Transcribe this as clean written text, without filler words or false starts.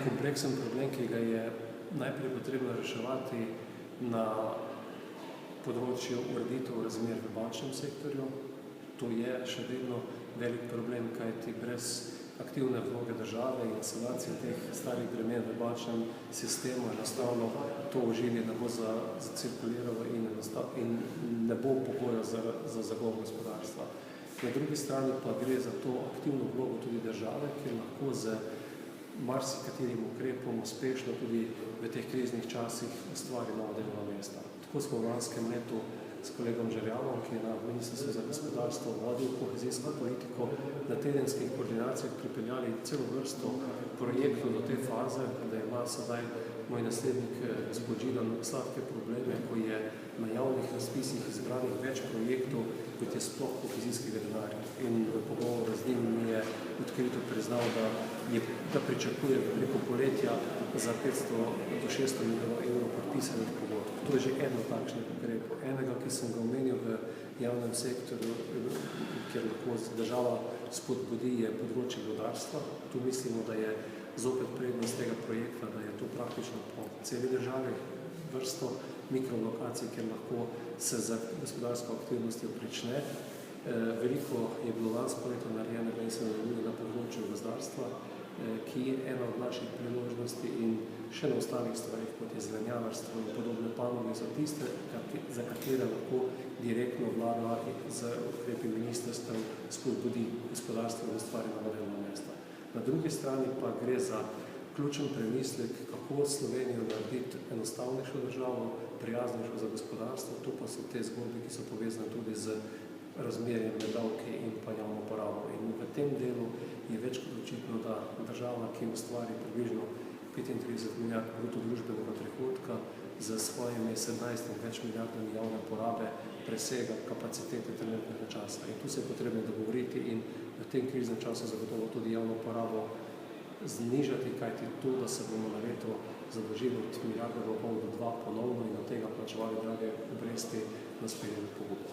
kompleksen problem, ki ga je najprej potrebno reševati na področju ureditev razmer v bančnem sektorju. To je še vedno velik problem, kajti brez aktivne vloge države in sanacije teh starih bremen v bančnem sistemu enostavno to ožilje ne bo zacirkuliralo in ne bo pogoja za zagon gospodarstva. Na drugi strani pa gre za to aktivno vlogo tudi države, ki lahko z marsikaterim ukrepom uspešno tudi v teh kriznih časih ustvari nova delovna mesta. Tako smo v lanskem letu s kolegom Žerjavom, ki je na Ministrstvu za gospodarstvo vodil kohezijsko politiko, na tedenskih koordinacijah pripeljali celo vrsto projektov do te faze, da ima sedaj moj naslednik gospod Židan sladke probleme, ko je na javnih razpisih izbranih več projektov, kot je sploh kohezijskega denarja. In v pogovoru z njim mi je odkrito priznal, da pričakuje preko poletja za 500 do 600 milijonov evrov podpisanih pogodb. To je že eno takšnih ukrepov. Enega, ki sem ga omenil v javnem sektorju, kjer lahko država spodbudi, je področje vodarstva. Tu mislimo, da je zopet prednost tega projekta, da je to praktično po celi državi vrsto mikrolokacij, kjer lahko se za gospodarsko aktivnostjo prične. Veliko je bilo lansko leto narejenega in se nadaljuje na področju gozdarstva, ki je ena od naših priložnosti in še na ostalih stvarih, kot je zelenjavarstvo in podobne panoge, za tiste, za katere lahko direktno vlada z ukrepi ministrstev spodbudi gospodarstvo in ustvari nova delovna mesta. Na drugi strani pa gre za ključen premislek, kako Slovenijo narediti enostavnejšo državo, prijaznejšo za gospodarstvo. To pa so te zgodbe, ki so povezane tudi z razmerjem med davki in pa javno porabo. In v tem delu je več kot očitno, da država, ki ustvari približno 35 milijard bruto družbenega prihodka, z svojimi 17 in več milijardami javne porabe presega kapacitete trenutnega časa. In tu se je potrebno dogovoriti in v tem kriznem času zagotovo tudi javno porabo znižati, kajti to, da se bomo na leto zadolžili od milijarde do pol do 2 ponovno in od tega plačevali drage obresti, nas pelje v pogubo.